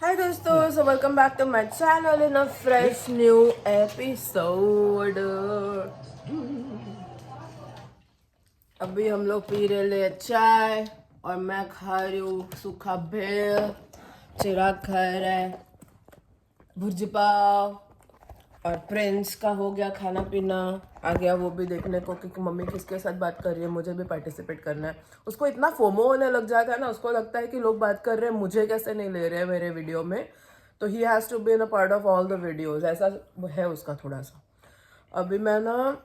हाय दोस्तों, so welcome back to my channel in a fresh new episode. अभी हम लोग पी रहे चाय और मैं खा रही हूँ सूखा भेल। चिराग खा रहा है भुर्जी पाव और प्रिंस का हो गया खाना पीना। आ गया वो भी देखने को कि मम्मी किसके साथ बात कर रही है, मुझे भी पार्टिसिपेट करना है। उसको इतना फोमो होने लग जाता है ना, उसको लगता है कि लोग बात कर रहे हैं, मुझे कैसे नहीं ले रहे हैं मेरे वीडियो में। तो he has to be in a part of all the videos, ऐसा है उसका थोड़ा सा। अभी मैं ना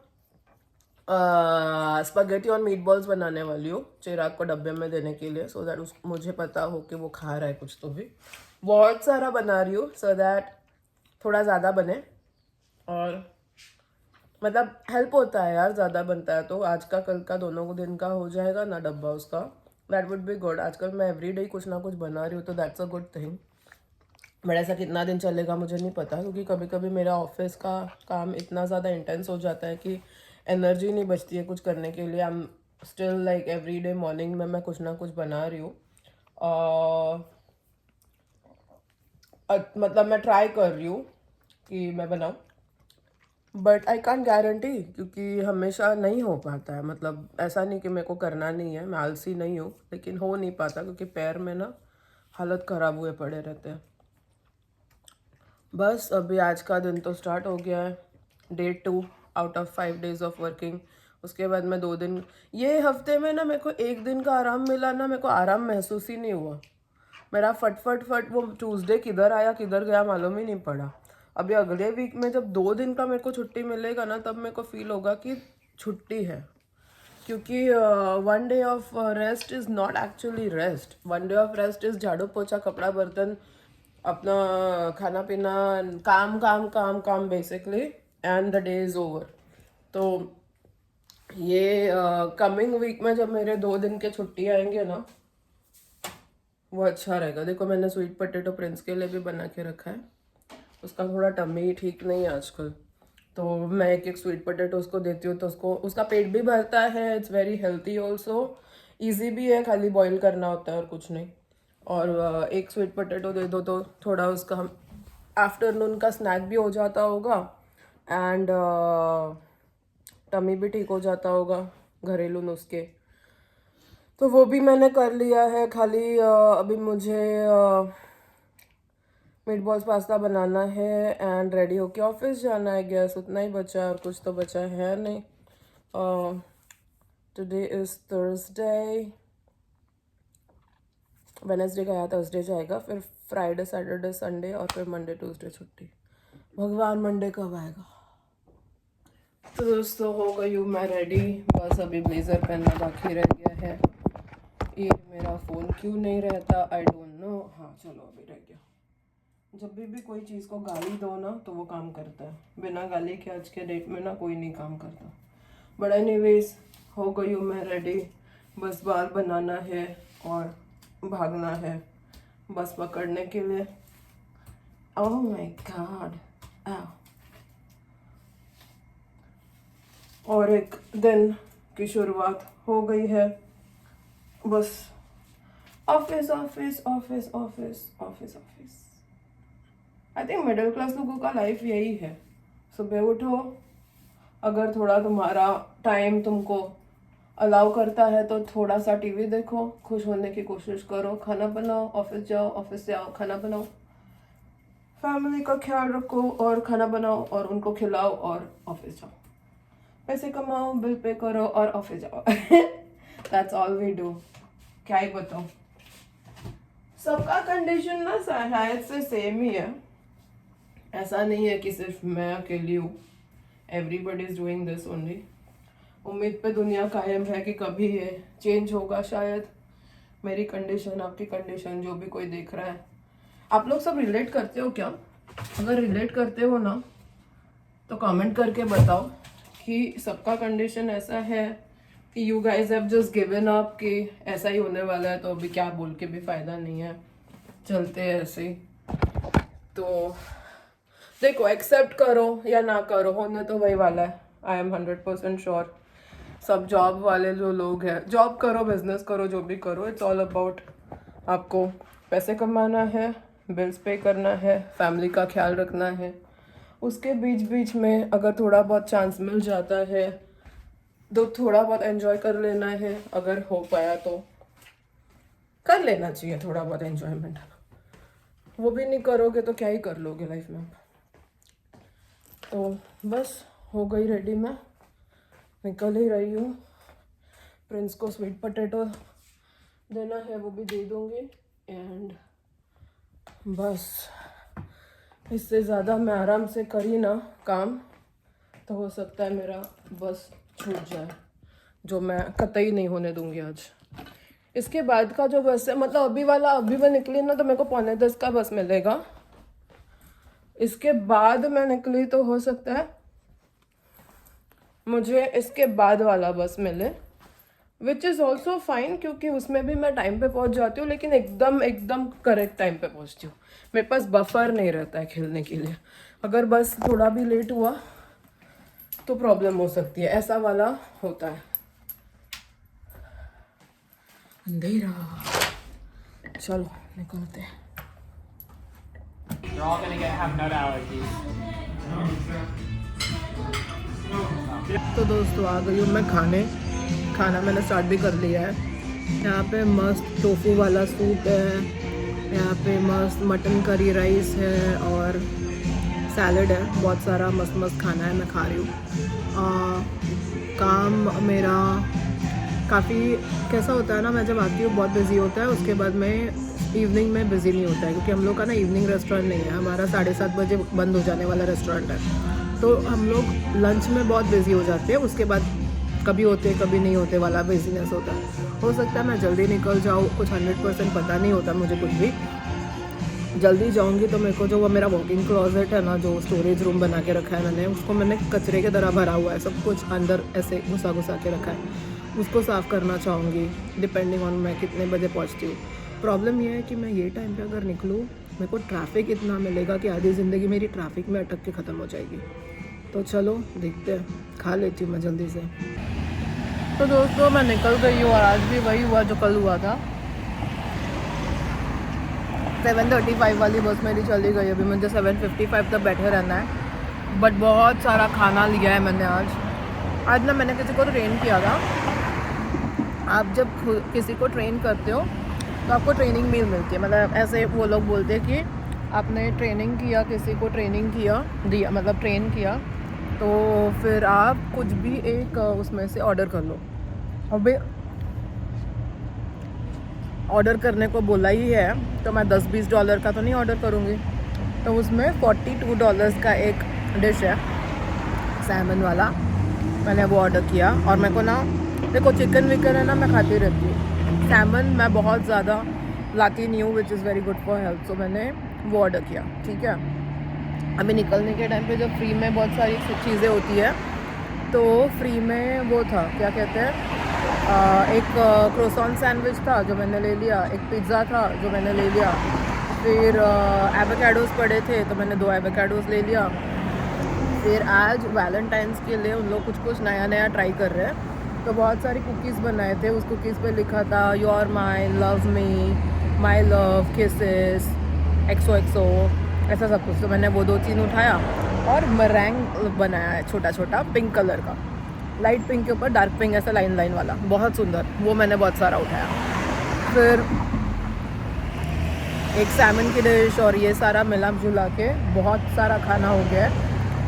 स्पगेटी और मीट बॉल्स बनाने वाली हूँ चिराग को डब्बे में देने के लिए, सो दैट मुझे पता हो कि वो खा रहा है कुछ। तो भी बहुत सारा बना रही हूँ सो दैट थोड़ा ज़्यादा बने, और मतलब हेल्प होता है यार, ज़्यादा बनता है तो आज का कल का दोनों को दिन का हो जाएगा ना डब्बा उसका। That would be good. आजकल मैं एवरी डे कुछ ना कुछ बना रही हूँ तो that's a good thing. But ऐसा कितना दिन चलेगा मुझे नहीं पता, क्योंकि कभी कभी मेरा ऑफिस का काम इतना ज़्यादा इंटेंस हो जाता है कि एनर्जी नहीं बचती है कुछ करने के लिए। I am still like every day morning में मैं कुछ ना कुछ बना रही हूँ। मतलब मैं ट्राई कर रही हूँ कि मैं बनाऊँ, बट आई कांट गारंटी, क्योंकि हमेशा नहीं हो पाता है। मतलब ऐसा नहीं कि मेरे को करना नहीं है, मैं आलसी नहीं हूँ, लेकिन हो नहीं पाता क्योंकि पैर में ना हालत ख़राब हुए पड़े रहते हैं। बस अभी आज का दिन तो स्टार्ट हो गया है, day 2 out of 5 days of working. उसके बाद मैं 2 दिन, ये हफ्ते में ना मेरे को एक दिन का आराम मिला ना, मेरे को आराम महसूस ही नहीं हुआ। मेरा फट फट फट वो ट्यूसडे किधर आया किधर गया मालूम ही नहीं पड़ा। अभी अगले वीक में जब 2 दिन का मेरे को छुट्टी मिलेगा ना, तब मेरे को फील होगा कि छुट्टी है। क्योंकि 1 day of rest is not actually rest. 1 day of rest is झाड़ू पोछा कपड़ा बर्तन, अपना खाना पीना, काम काम काम काम basically, and the day is over. तो ये कमिंग वीक में जब मेरे 2 दिन के छुट्टी आएंगे ना, वो अच्छा रहेगा। देखो मैंने स्वीट पोटैटो प्रिंस के लिए भी बना के रखा है, उसका थोड़ा टम्मी ठीक नहीं है आजकल, तो मैं एक एक स्वीट पोटैटो उसको देती हूँ तो उसको उसका पेट भी भरता है। It's very healthy also, easy भी है, खाली बॉईल करना होता है और कुछ नहीं। और एक स्वीट पोटैटो दे दो तो थोड़ा उसका हम आफ्टरनून का स्नैक भी हो जाता होगा, एंड टमी भी ठीक हो जाता होगा, घरेलू नुस्खे। तो वो भी मैंने कर लिया है। खाली अभी मुझे मीट बॉल्स पास्ता बनाना है एंड रेडी होके ऑफिस जाना है। गैस उतना ही बचा है और कुछ तो बचा है नहीं। टुडे इज़ थर्सडे, वेनेसडे गया थर्सडे जाएगा, फिर फ्राइडे सैटरडे संडे और फिर मंडे ट्यूसडे छुट्टी। भगवान मंडे कब आएगा। तो दोस्तों हो गई हूँ मैं रेडी, बस अभी ब्लेजर पहनना बाकी रह गया है। ये मेरा फ़ोन क्यों नहीं रहता, आई डोंट नो। हाँ चलो अभी रह गया। जब भी कोई चीज़ को गाली दो ना तो वो काम करता है, बिना गाली के आज के डेट में ना कोई नहीं काम करता। बट एनीवेज हो गई हूँ मैं रेडी, बस बाल बनाना है और भागना है बस पकड़ने के लिए। Oh my God. और एक दिन की शुरुआत हो गई है, बस office office office office office office. I think middle class लोगों का लाइफ यही है। सुबह उठो, अगर थोड़ा तुम्हारा टाइम तुमको अलाउ करता है तो थोड़ा सा टीवी देखो, खुश होने की कोशिश करो, खाना बनाओ, ऑफिस जाओ, ऑफिस से आओ, खाना बनाओ, फैमिली का ख्याल रखो और खाना बनाओ और उनको खिलाओ और ऑफिस जाओ, पैसे कमाओ, बिल पे करो और ऑफिस जाओ। That's all we do. क्या ही बताओ, सबका कंडीशन ना शायद से सेम ही है। ऐसा नहीं है कि सिर्फ मैं अकेली हूँ, everybody is doing this only. उम्मीद पे दुनिया कायम है कि कभी ये चेंज होगा शायद। मेरी कंडीशन, आपकी कंडीशन, जो भी कोई देख रहा है, आप लोग सब रिलेट करते हो क्या? अगर रिलेट करते हो ना तो कमेंट करके बताओ कि सबका कंडीशन ऐसा है कि you guys have just given up कि ऐसा ही होने वाला है, तो अभी क्या बोल के भी फायदा नहीं है, चलते हैं ऐसे ही। तो देखो, एक्सेप्ट करो या ना करो, होने तो वही वाला है। I am 100% sure. सब जॉब वाले जो लोग हैं, जॉब करो, बिजनेस करो, जो भी करो, इट्स ऑल अबाउट आपको पैसे कमाना है बिल्स पे करना है, फैमिली का ख्याल रखना है। उसके बीच बीच में अगर थोड़ा बहुत चांस मिल जाता है तो थोड़ा बहुत एंजॉय कर लेना है, अगर हो पाया तो कर लेना चाहिए थोड़ा बहुत एंजॉयमेंट। वो भी नहीं करोगे तो क्या ही कर लोगे लाइफ में। तो बस हो गई रेडी, मैं निकल ही रही हूँ। प्रिंस को स्वीट पोटैटो देना है, वो भी दे दूँगी। एंड बस इससे ज़्यादा मैं आराम से करी ना काम तो हो सकता है मेरा बस छूट जाए, जो मैं कतई नहीं होने दूंगी आज। इसके बाद का जो बस है, मतलब अभी वाला अभी मैं निकली ना तो मेरे को 9:45 का बस मिलेगा। इसके बाद मैं निकली तो हो सकता है मुझे इसके बाद वाला बस मिले, विच इज़ ऑल्सो फाइन, क्योंकि उसमें भी मैं टाइम पे पहुंच जाती हूँ, लेकिन एकदम करेक्ट टाइम पे पहुंचती हूँ। मेरे पास बफर नहीं रहता है खेलने के लिए। अगर बस थोड़ा भी लेट हुआ तो प्रॉब्लम हो सकती है, ऐसा वाला होता है। अंधेरा, चलो निकलते हैं। तो दोस्तों आ गई हूँ मैं खाना मैंने स्टार्ट भी कर लिया है। यहाँ पे मस्त टोफू वाला सूप है, यहाँ पे मस्त मटन करी राइस है और सैलड है। बहुत सारा मस्त मस्त खाना है, मैं खा रही हूँ। काम मेरा काफ़ी कैसा होता है ना, मैं जब आती हूँ बहुत बिजी होता है, उसके बाद में इवनिंग में बिज़ी नहीं होता है, क्योंकि हम लोग का ना इवनिंग रेस्टोरेंट नहीं है, हमारा 7:30 बजे बंद हो जाने वाला रेस्टोरेंट है। तो हम लोग लंच में बहुत बिज़ी हो जाते हैं, उसके बाद कभी होते कभी नहीं होते वाला बिजीनेस होता है। हो सकता है मैं जल्दी निकल जाऊँ, कुछ 100% पता नहीं होता मुझे कुछ भी। जल्दी जाऊँगी तो मेरे को जो वो मेरा वॉकिंग क्लोजेट है ना, जो स्टोरेज रूम बना के रखा है मैंने, उसको मैंने कचरे की तरह भरा हुआ है, सब कुछ अंदर ऐसे घुसा के रखा है, उसको साफ़ करना चाहूँगी डिपेंडिंग ऑन मैं कितने बजे पहुँचती हूँ। प्रॉब्लम ये है कि मैं ये टाइम पे अगर निकलूँ, मेरे को ट्रैफिक इतना मिलेगा कि आधी ज़िंदगी मेरी ट्रैफिक में अटक के ख़त्म हो जाएगी। तो चलो देखते हैं, खा लेती हूँ मैं जल्दी से। तो दोस्तों मैं निकल गई हूँ और आज भी वही हुआ जो कल हुआ था। 7:35 वाली बस मेरी चली गई, अभी मुझे 7:55 तक बैठे रहना है। बट बहुत सारा खाना लिया है मैंने आज ना मैंने किसी को ट्रेन किया था। आप जब किसी को ट्रेन करते हो तो आपको ट्रेनिंग मील मिलती है, मतलब ऐसे वो लोग बोलते हैं कि आपने ट्रेनिंग किया, किसी को ट्रेनिंग दिया मतलब ट्रेन किया, तो फिर आप कुछ भी एक उसमें से ऑर्डर कर लो। अभी ऑर्डर करने को बोला ही है तो मैं $10-20 का तो नहीं ऑर्डर करूँगी। तो उसमें $42 का एक डिश है सैमन वाला, मैंने वो ऑर्डर किया। और मेरे को ना देखो चिकन विकन है ना, मैं खाती रहती हूँ, सैमन मैं बहुत ज़्यादा लाती नहीं हूँ, which is very good for health. तो मैंने वो ऑर्डर किया, ठीक है। अभी निकलने के टाइम पे जब फ्री में बहुत सारी चीज़ें होती है, तो फ्री में वो था क्या कहते हैं, एक क्रोसॉन सैंडविच था जो मैंने ले लिया, एक पिज़्ज़ा था जो मैंने ले लिया, फिर एवोकाडोस पड़े थे तो मैंने 2 एवोकाडोस ले लिया। फिर आज वैलेंटाइंस के लिए उन लोग कुछ नया ट्राई कर रहे हैं, तो बहुत सारी कुकीज़ बनाए थे। उस कुकीज़ पे लिखा था you are my, love me, my love, kisses, XOXO, ऐसा सब कुछ। तो मैंने वो 2-3 उठाया और मरैंग बनाया है छोटा छोटा पिंक कलर का, लाइट पिंक के ऊपर डार्क पिंक, ऐसा लाइन वाला, बहुत सुंदर, वो मैंने बहुत सारा उठाया। फिर एक सैमन की डिश और ये सारा मिला जुला के बहुत सारा खाना हो गया।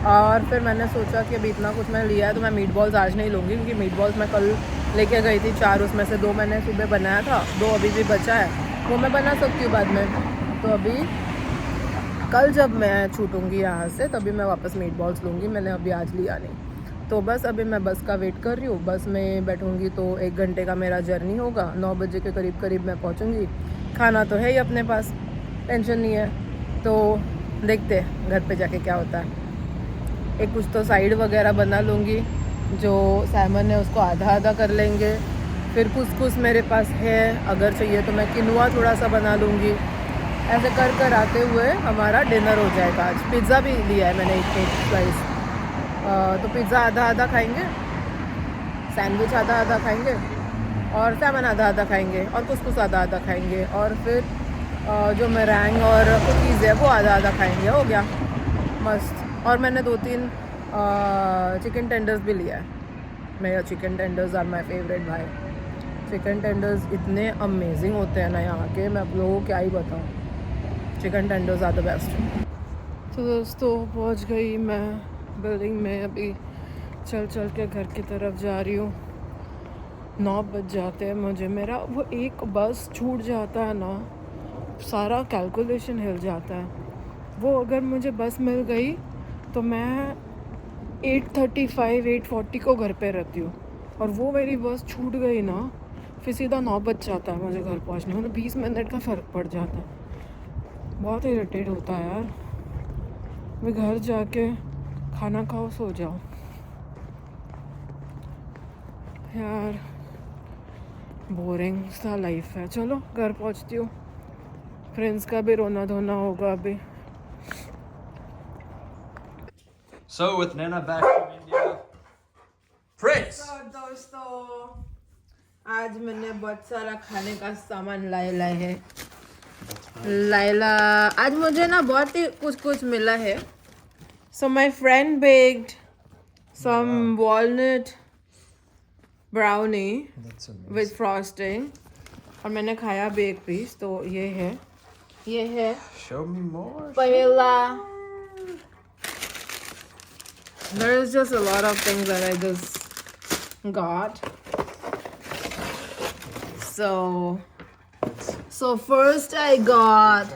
और फिर मैंने सोचा कि अभी इतना कुछ मैंने लिया है तो मैं मीट बॉल्स आज नहीं लूँगी, क्योंकि मीट बॉल्स मैं कल लेके गई थी 4, उसमें से 2 मैंने सुबह बनाया था, 2 अभी भी बचा है, वो मैं बना सकती हूँ बाद में। तो अभी कल जब मैं छूटूँगी यहाँ से तभी मैं वापस मीट बॉल्स लूँगी, मैंने अभी आज लिया नहीं। तो बस अभी मैं बस का वेट कर रही हूँ, बस में बैठूँगी तो 1 घंटे का मेरा जर्नी होगा, 9 बजे के करीब मैं पहुँचूँगी। खाना तो है ही अपने पास, टेंशन नहीं है। तो देखते हैं घर पे जाके क्या होता है। एक कुछ तो साइड वगैरह बना लूँगी, जो सैमन है उसको आधा कर लेंगे। फिर कुछ मेरे पास है, अगर चाहिए तो मैं किनुआ थोड़ा सा बना लूँगी। ऐसे कर आते हुए हमारा डिनर हो जाएगा। आज पिज़्ज़ा भी लिया है मैंने, एक स्लाइस। तो पिज़्ज़ा आधा खाएंगे, सैंडविच आधा खाएंगे, और सैमन आधा खाएंगे, और कुछ आधा खाएंगे, और फिर जो मेरैंग और कुकीज़ है वो आधा आधा खाएंगे, हो गया मस्त। और मैंने 2-3 चिकन टेंडर्स भी लिया है। मेरा chicken tenders are my favourite भाई। चिकन टेंडर्स इतने अमेजिंग होते हैं ना यहाँ के, मैं आप लोगों को क्या ही बताऊँ। Chicken tenders are the best. तो दोस्तों पहुँच गई मैं बिल्डिंग में, अभी चल चल के घर की तरफ जा रही हूँ। 9 बज जाते हैं मुझे। मेरा वो एक बस छूट जाता है ना, सारा कैलकुलेशन हिल जाता है। वो अगर मुझे बस मिल गई तो मैं 8:35 8:40 को घर पे रहती हूँ, और वो मेरी बस छूट गई ना, फिर सीधा 9 बज जाता है मुझे घर पहुँचने में। 20 मिनट का फ़र्क पड़ जाता है। बहुत इरिटेट होता है यार। मैं घर जाके खाना खाओ सो जाओ यार, बोरिंग सा लाइफ है। चलो घर पहुँचती हूँ, फ्रेंड्स का भी रोना धोना होगा अभी। So with Nana back from India, praise. तो दोस्तों आज मैंने बहुत सारा खाने का सामान लाए है। लाइला आज मुझे ना बहुत ही कुछ मिला है। So my friend baked some walnut brownie That's amazing. with frosting, और मैंने खाया भी एक पीस। तो ये है Show me more. पहला। There is just a lot of things that I just got. So first I got,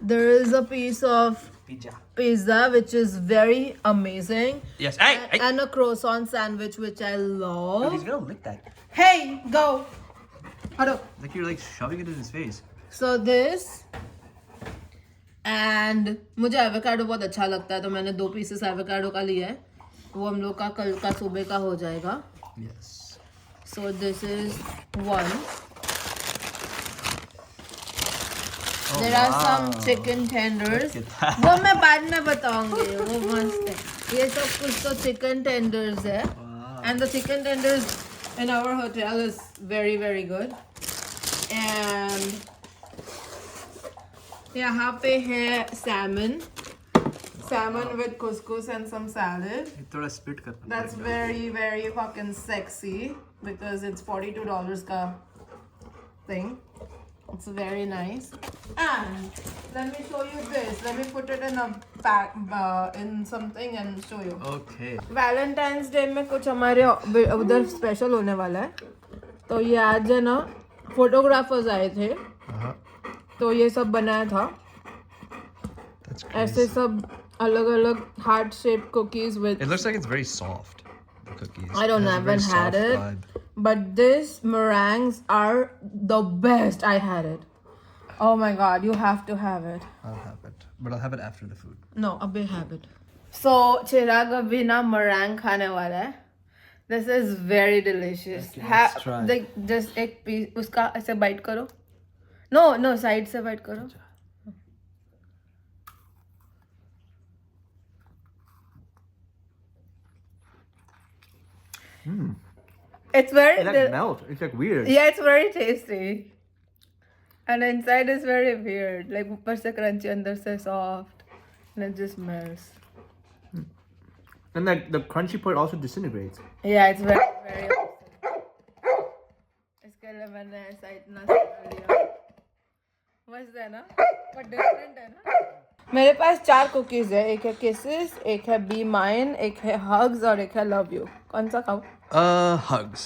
there is a piece of pizza which is very amazing. Yes. Hey. And a croissant sandwich which I love. He's gonna lick that. Hey, go. Hello. Like you're like shoving it in his face. So this, and मुझे avocado बहुत अच्छा लगता है, तो मैंने 2 pieces avocado का लिया है। वो हम लोग का कल का सुबह का हो जाएगा। Yes. So this is one. There are some chicken tenders. वो मैं बाद में बताऊंगी, वो मस्त है। ये सब कुछ तो चिकन टेंडर्स है, and the chicken tenders in our hotel is very very good. And यहाँ पे है salmon with couscous and some salad. थोड़ा spit करना। That's very very fucking sexy because it's $42 का thing. It's very nice. And let me show you this. Let me put it in a pack, in something and show you. Okay. Valentine's Day में कुछ हमारे उधर special होने वाला है, तो ये आज है ना फोटोग्राफर्स आए थे, तो ये सब बनाया था। ऐसे सब अलग अलग heart shape cookies with. It looks like it's very soft. The cookies. I don't know, I haven't had it. But this meringues are the best. I had it. Oh my god, you have to have it. I'll have it, but I'll have it after the food. No, abhi have it. So चिराग अभी ना meringue खाने वाला है. This is very delicious. Okay, let's try. Like just एक piece उसका ऐसे bite करो. No, side से bite करो. It's very. melt. It's like weird. Yeah, it's very tasty. And the inside is very weird. Like ऊपर से crunchy, अंदर से soft, and it just melts. And like the crunchy part also disintegrates. Yeah, it's very very awesome. इसके लिए मैंने ऐसा इतना सारा लिया। मस्त है ना? But different है ना? मेरे पास 4 कुकीज है। एक है Kisses, एक है Be Mine, एक है Hugs और एक है Love You। कौन सा खाऊं? Hugs.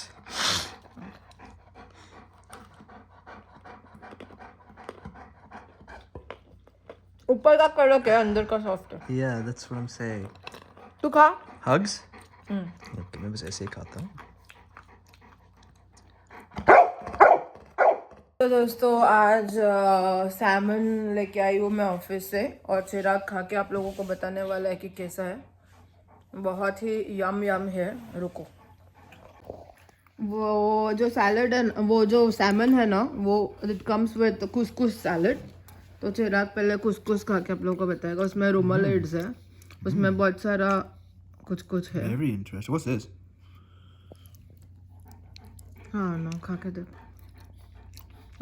ऊपर का कड़क है, अंदर का सॉफ्ट है। Yeah, that's what I'm saying. तू खा। Hugs? Okay, मैं बस ऐसे ही खाता हूँ। तो दोस्तों आज सैमन लेके आई हूँ मैं ऑफिस से, और चिराग खा के आप लोगों को बताने वाला है कि कैसा है। बहुत ही यम है। रुको, वो जो सैलड है, वो जो सैमन है ना, वो इट कम्स विद कुसकुस सैलड। तो चिराग पहले कुसकुस खा के आप लोगों को बताएगा। उसमें रूमालिड्स है, उसमें बहुत सारा कुछ है। Very interesting. What's this? हाँ ना, खा के देख।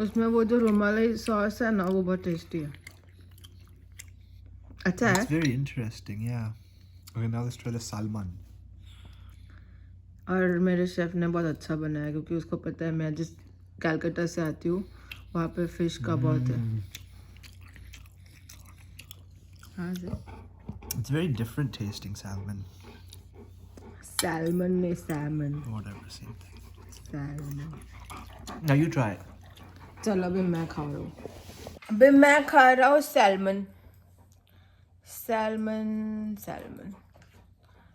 उसमें वो जो रुमाली सॉस है ना वो बहुत टेस्टी है. अच्छा है. It's very interesting, yeah. Okay, now let's try the salmon. और मेरे शेफ ने बहुत अच्छा बनाया क्योंकि उसको पता है मैं जिस कलकत्ता से आती हूँ वहाँ पे फिश का बहुत है. हाँ जी. It's very different tasting salmon. Salmon नहीं salmon. Whatever, same thing. Salmon. Now you try it. चलो अभी मैं खा रहा हूँ. अभी मैं खा रहा हूँ salmon. Salmon, salmon.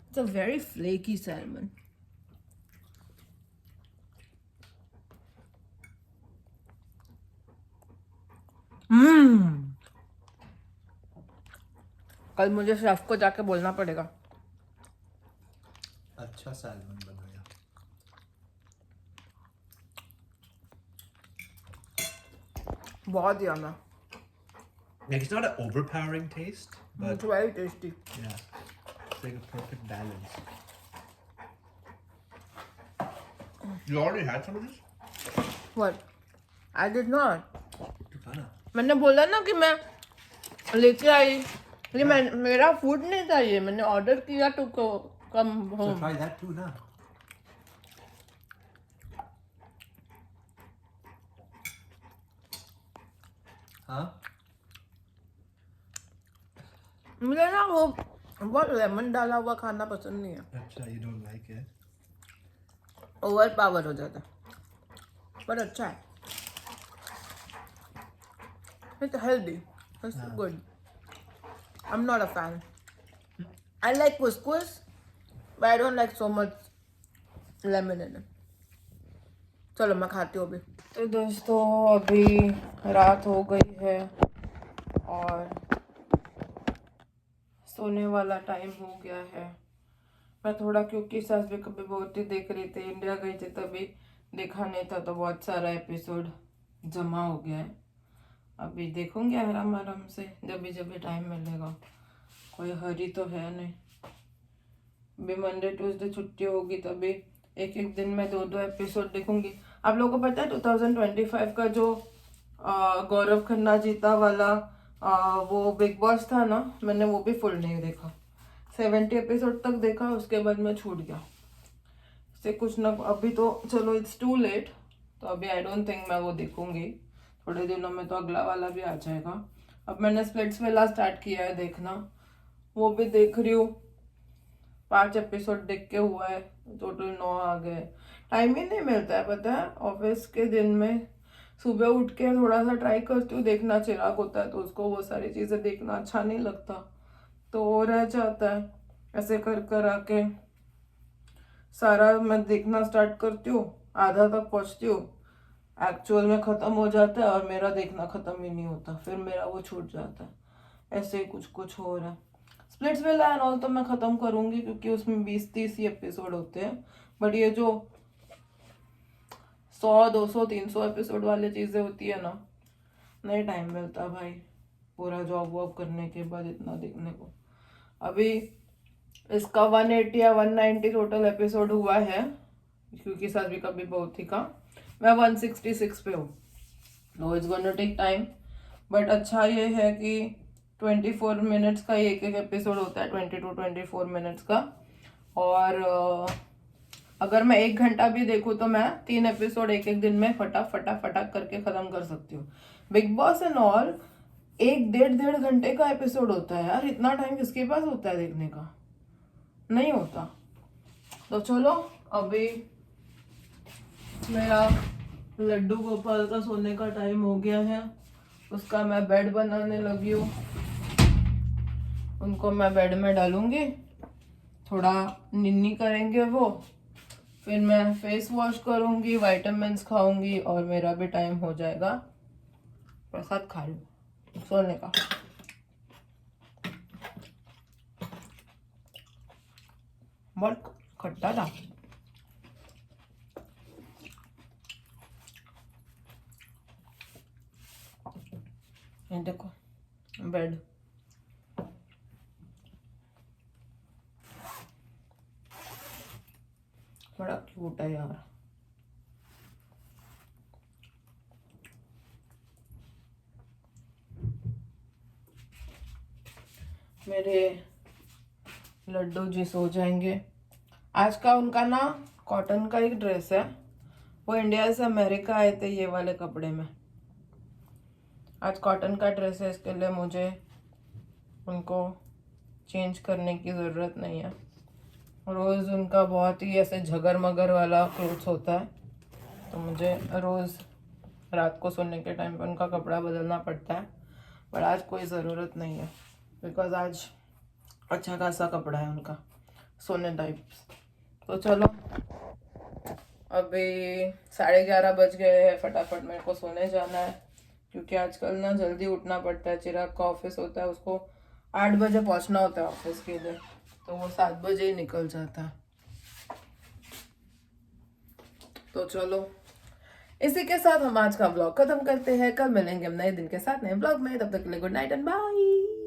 It's a very flaky salmon. कल मुझे शेफ को जाके बोलना पड़ेगा. अच्छा salmon बनाया. बहुत yummy. Like it's not an overpowering taste, but It's very tasty. yeah, it's like a perfect balance. You already had some of this? What? I did not. You kinda. मैंने बोला ना कि मैं लेके आई. ये मेरा फूड नहीं था ये. मैंने ऑर्डर किया तो कम हो. So try that too now. Huh? मुझे ना वो बहुत लेमन डाला हुआ खाना पसंद नहीं है. Acha, you don't like it? Over power हो जाता है. पर अच्छा है. It's healthy. It's good. I'm not a fan. I like couscous, but I don't like so much lemon in it. चलो मैं खाती हूँ अभी. तो दोस्तों अभी रात हो गई है और सोने वाला टाइम हो गया है. मैं थोड़ा क्योंकि सास भी कभी बहुत ही देख रही थी. इंडिया गई थी तभी देखा नहीं था तो बहुत सारा एपिसोड जमा हो गया है. अभी देखूंगी आराम आराम से जब भी टाइम मिलेगा. कोई हरी तो है नहीं. अभी मंडे ट्यूसडे छुट्टी होगी तभी एक एक दिन में 2-2 एपिसोड देखूंगी. आप लोगों को पता है 2025 का जो गौरव खन्ना जीता वाला वो बिग बॉस था ना. मैंने वो भी फुल नहीं देखा. 70 एपिसोड तक देखा उसके बाद मैं छूट गया. से कुछ ना अभी तो चलो इट्स टू लेट. तो अभी आई डोंट थिंक मैं वो देखूंगी. थोड़े दिनों में तो अगला वाला भी आ जाएगा. अब मैंने स्प्लिट्सविला स्टार्ट किया है देखना. वो भी देख रही हूँ. 5 एपिसोड देख के हुआ है. टोटल 9 आ गए. टाइम ही नहीं मिलता है पता है. ऑफिस के दिन में सुबह उठ के थोड़ा सा ट्राई करती हूँ देखना. चिराग होता है तो उसको वो सारी चीज़ें देखना अच्छा नहीं लगता तो वो रह जाता है. ऐसे कर कर आके सारा मैं देखना स्टार्ट करती हूँ. आधा तक पहुँचती हूँ. एक्चुअल में ख़त्म हो जाता है और मेरा देखना ख़त्म ही नहीं होता. फिर मेरा वो छूट जाता है. ऐसे ही कुछ कुछ हो रहा है. स्प्लिट्सविला एंड ऑल तो मैं ख़त्म करूँगी क्योंकि उसमें 20-30 ही एपिसोड होते हैं. बट ये जो 100-200-300 एपिसोड वाली चीज़ें होती है ना नहीं टाइम मिलता भाई. पूरा जॉब वॉब करने के बाद इतना देखने को. अभी इसका 180 या 190 टोटल एपिसोड हुआ है क्योंकि सभी कभी बहुत ही का. मैं 166 पे हूँ. No it's gonna take time. But अच्छा ये है कि 24 मिनट्स का एक एक एपिसोड होता है. 20 to 24 मिनट्स का. और अगर मैं 1 घंटा भी देखूँ तो मैं 3 एपिसोड एक एक दिन में फटाक करके ख़त्म कर सकती हूँ. बिग बॉस एंड ऑल 1-1.5 घंटे का एपिसोड होता है यार. इतना टाइम किसके पास होता है देखने का. नहीं होता. तो चलो अभी मेरा लड्डू गोपाल का सोने का टाइम हो गया है. उसका मैं बेड बनाने लगी हूँ. उनको मैं बेड में डालूंगी. थोड़ा निन्नी करेंगे वो. फिर मैं फेस वॉश करूंगी. विटामिन्स खाऊंगी और मेरा भी टाइम हो जाएगा प्रसाद खा लूँ सोने का. बहुत खट्टा था. ये देखो बेड. बड़ा क्यूट है यार. मेरे लड्डू जी सो जाएंगे। आज का उनका ना कॉटन का एक ड्रेस है, वो इंडिया से अमेरिका आए थे ये वाले कपड़े में। आज कॉटन का ड्रेस है, इसके लिए मुझे उनको चेंज करने की ज़रूरत नहीं है। रोज़ उनका बहुत ही ऐसे झगर मगर वाला क्लोथ्स होता है, तो मुझे रोज़ रात को सोने के टाइम पर उनका कपड़ा बदलना पड़ता है। पर आज कोई ज़रूरत नहीं है, बिकॉज आज अच्छा खासा कपड़ा है उनका सोने टाइप। तो चलो अभी 11:30 बज गए हैं, फटाफट मेरे को सोने जाना है, क्योंकि आजकल ना जल्दी उठना पड़ता है। चिराग का ऑफिस होता है, उसको 8 बजे पहुंचना होता है ऑफिस के लिए, तो वो 7 बजे ही निकल जाता है। तो चलो इसी के साथ हम आज का ब्लॉग खत्म करते हैं। कल मिलेंगे हम नए दिन के साथ नए ब्लॉग में, तब तक के लिए गुड नाइट एंड बाय।